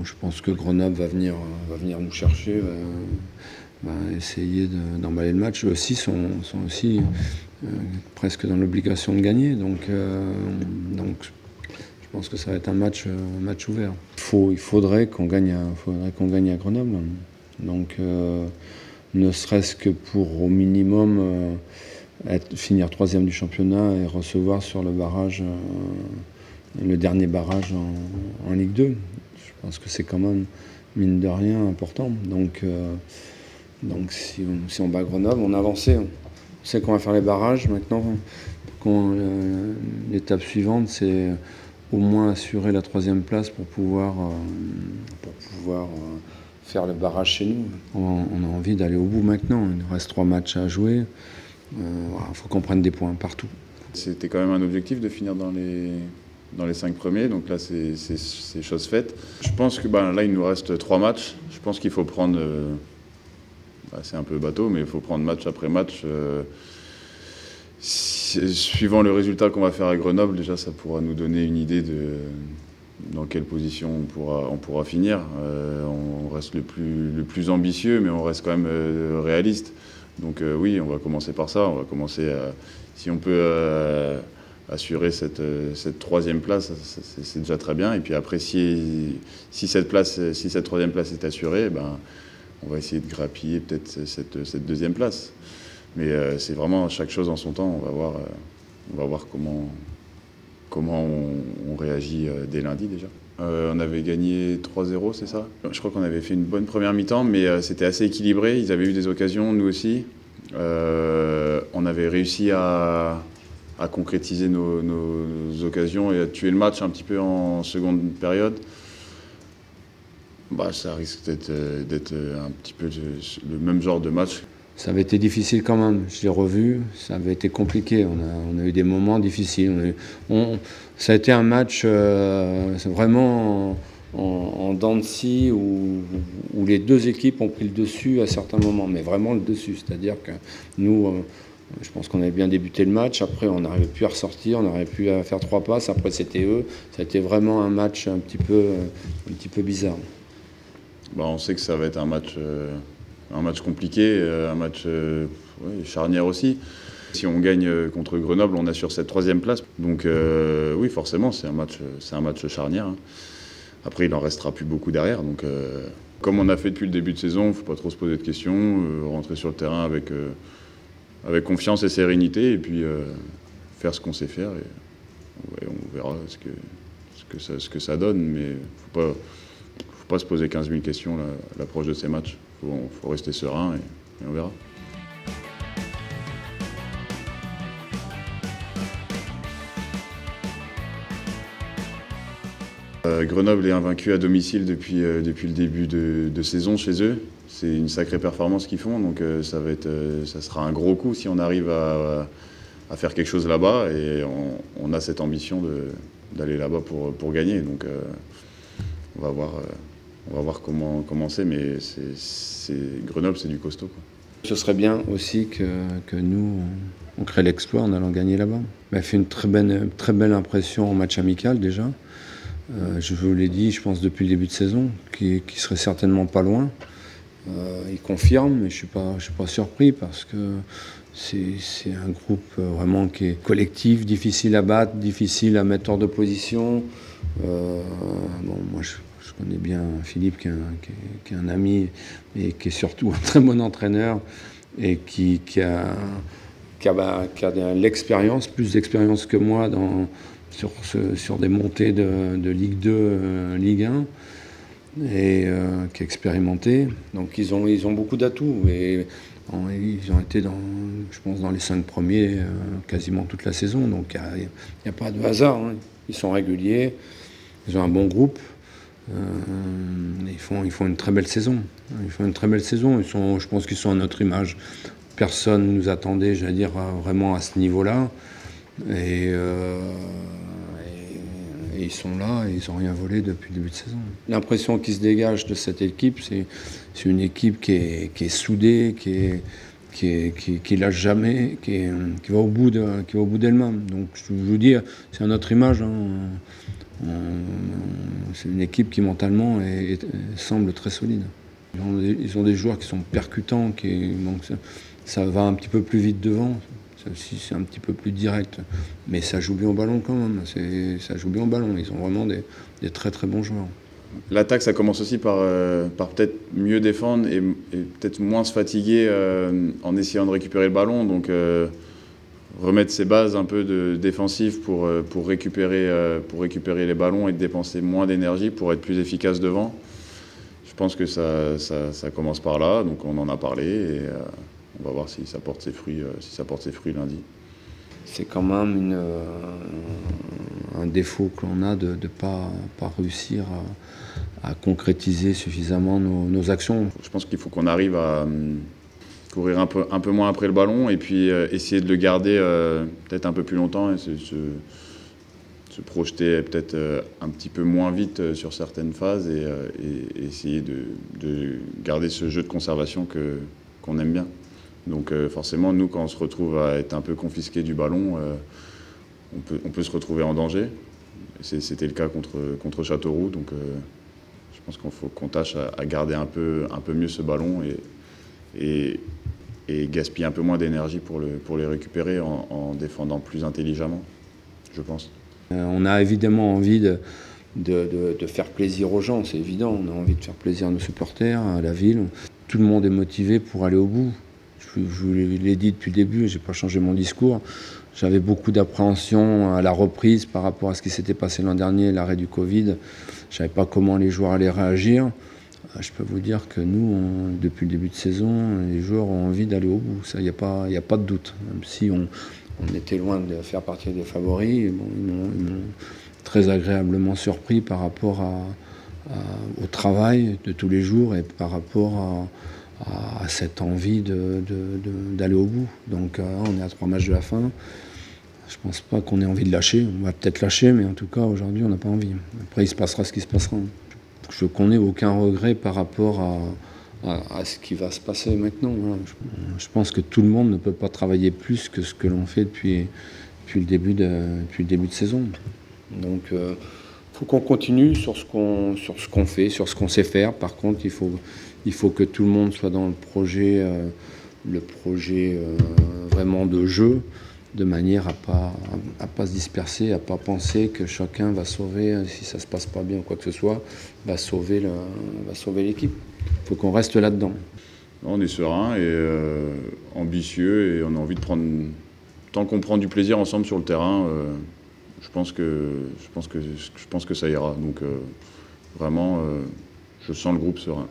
je pense que Grenoble va venir nous chercher, va essayer d'emballer le match. Eux aussi sont aussi presque dans l'obligation de gagner. Donc, je pense que ça va être un match ouvert. Il faudrait qu'on gagne à Grenoble. Donc, ne serait-ce que pour au minimum finir 3e du championnat et recevoir sur le barrage, le dernier barrage en Ligue 2. Je pense que c'est quand même, mine de rien, important. Donc si on bat Grenoble, on a avancé. On sait qu'on va faire les barrages. Maintenant, l'étape suivante, c'est au moins assurer la 3e place pour pouvoir faire le barrage chez nous. On a envie d'aller au bout maintenant. Il nous reste 3 matchs à jouer. Il faut qu'on prenne des points partout. C'était quand même un objectif de finir dans les 5 premiers, donc là c'est chose faite. Je pense que là il nous reste 3 matchs. Je pense qu'il faut prendre, c'est un peu bateau, mais il faut prendre match après match. Suivant le résultat qu'on va faire à Grenoble, déjà ça pourra nous donner une idée de dans quelle position on pourra finir. On reste le plus ambitieux, mais on reste quand même réaliste. Donc oui, on va commencer par ça. On va commencer si on peut assurer cette 3e place, c'est déjà très bien. Et puis après, si cette 3e place est assurée, on va essayer de grappiller peut-être cette 2e place. Mais c'est vraiment chaque chose en son temps. On va voir comment on réagit dès lundi déjà. On avait gagné 3-0, c'est ça? Je crois qu'on avait fait une bonne première mi-temps, mais c'était assez équilibré. Ils avaient eu des occasions, nous aussi. On avait réussi à concrétiser nos occasions et à tuer le match un petit peu en seconde période. Ça risque d'être un petit peu le même genre de match. Ça avait été difficile quand même, je l'ai revu, ça avait été compliqué, on a eu des moments difficiles. Ça a été un match vraiment en dents de scie où les 2 équipes ont pris le dessus à certains moments, mais vraiment le dessus. C'est-à-dire que nous, je pense qu'on avait bien débuté le match, après on n'arrivait plus à ressortir, on n'arrivait plus à faire 3 passes, après c'était eux. Ça a été vraiment un match un petit peu bizarre. On sait que ça va être un match compliqué, un match charnière aussi. Si on gagne contre Grenoble, on assure cette 3e place. Donc oui, forcément, c'est un match charnière. Après, il n'en restera plus beaucoup derrière. Donc, comme on a fait depuis le début de saison, il ne faut pas trop se poser de questions, rentrer sur le terrain avec confiance et sérénité, et puis faire ce qu'on sait faire. Et on verra ce que ça donne. Mais il ne faut pas se poser 15 000 questions à l'approche de ces matchs. Il faut rester serein et on verra. Grenoble est invaincu à domicile depuis le début de saison chez eux. C'est une sacrée performance qu'ils font, donc ça sera un gros coup si on arrive à faire quelque chose là-bas. Et on a cette ambition d'aller là-bas pour gagner. Donc on va voir comment c'est, mais Grenoble, c'est du costaud, quoi. Ce serait bien aussi que nous, on crée l'exploit en allant gagner là-bas. Il a fait une très belle impression en match amical déjà. Je vous l'ai dit, je pense depuis le début de saison, qui serait certainement pas loin. Il confirme, mais je suis pas surpris parce que c'est un groupe vraiment qui est collectif, difficile à battre, difficile à mettre hors de position. Moi je connais bien Philippe qui est un ami et qui est surtout un très bon entraîneur et qui a l'expérience, plus d'expérience que moi sur des montées de Ligue 2, Ligue 1 et qui est expérimenté. Donc ils ont beaucoup d'atouts et ils ont été je pense dans les 5 premiers quasiment toute la saison. Donc il n'y a pas de hasard, hein. Ils sont réguliers, ils ont un bon groupe. Ils font une très belle saison. Je pense qu'ils sont à notre image. Personne ne nous attendait, j'allais dire, vraiment à ce niveau-là. Et ils sont là et ils n'ont rien volé depuis le début de saison. L'impression qui se dégage de cette équipe, c'est une équipe qui est soudée, qui lâche jamais, qui va au bout d'elle-même. Donc je vous dis, c'est à notre image, hein. C'est une équipe qui mentalement semble très solide. Ils ont des joueurs qui sont percutants, donc ça va un petit peu plus vite devant. Ça aussi, c'est un petit peu plus direct. Mais ça joue bien au ballon quand même. Ça joue bien au ballon. Ils ont vraiment des très très bons joueurs. L'attaque, ça commence aussi par peut-être mieux défendre et peut-être moins se fatiguer en essayant de récupérer le ballon. Donc remettre ses bases un peu défensives pour récupérer les ballons et dépenser moins d'énergie pour être plus efficace devant. Je pense que ça commence par là. Donc on en a parlé et on va voir si ça porte ses fruits lundi. C'est quand même un défaut que l'on a de ne pas réussir à concrétiser suffisamment nos actions. Je pense qu'il faut qu'on arrive à courir un peu moins après le ballon et puis essayer de le garder peut-être un peu plus longtemps et se projeter peut-être un petit peu moins vite sur certaines phases et essayer de garder ce jeu de conservation qu'on aime bien. Donc forcément, nous, quand on se retrouve à être un peu confisqué du ballon, on peut se retrouver en danger. C'était le cas contre Châteauroux, donc je pense qu'il faut qu'on tâche à garder un peu mieux ce ballon et gaspiller un peu moins d'énergie pour les récupérer en défendant plus intelligemment, je pense. On a évidemment envie de faire plaisir aux gens, c'est évident. On a envie de faire plaisir à nos supporters, à la ville. Tout le monde est motivé pour aller au bout. Je vous l'ai dit depuis le début, je n'ai pas changé mon discours. J'avais beaucoup d'appréhension à la reprise par rapport à ce qui s'était passé l'an dernier, l'arrêt du Covid. Je ne savais pas comment les joueurs allaient réagir. Je peux vous dire que nous, depuis le début de saison, les joueurs ont envie d'aller au bout. Ça, il n'y a pas de doute. Même si on était loin de faire partie des favoris, bon, ils m'ont très agréablement surpris par rapport au travail de tous les jours et par rapport à cette envie d'aller au bout. Donc on est à 3 matchs de la fin. Je pense pas qu'on ait envie de lâcher. On va peut-être lâcher, mais en tout cas aujourd'hui on n'a pas envie. Après il se passera ce qui se passera. Je n'ai aucun regret par rapport à ce qui va se passer maintenant. Voilà. Je pense que tout le monde ne peut pas travailler plus que ce que l'on fait depuis le début de saison. Donc faut qu'on continue sur ce qu'on fait, sur ce qu'on sait faire. Par contre, il faut que tout le monde soit dans le projet vraiment de jeu, de manière à pas se disperser, à pas penser que chacun va sauver, si ça se passe pas bien ou quoi que ce soit, va sauver l'équipe. Il faut qu'on reste là-dedans. On est serein et ambitieux et on a envie de prendre, tant qu'on prend du plaisir ensemble sur le terrain. Je pense que ça ira. Donc vraiment, je sens le groupe serein.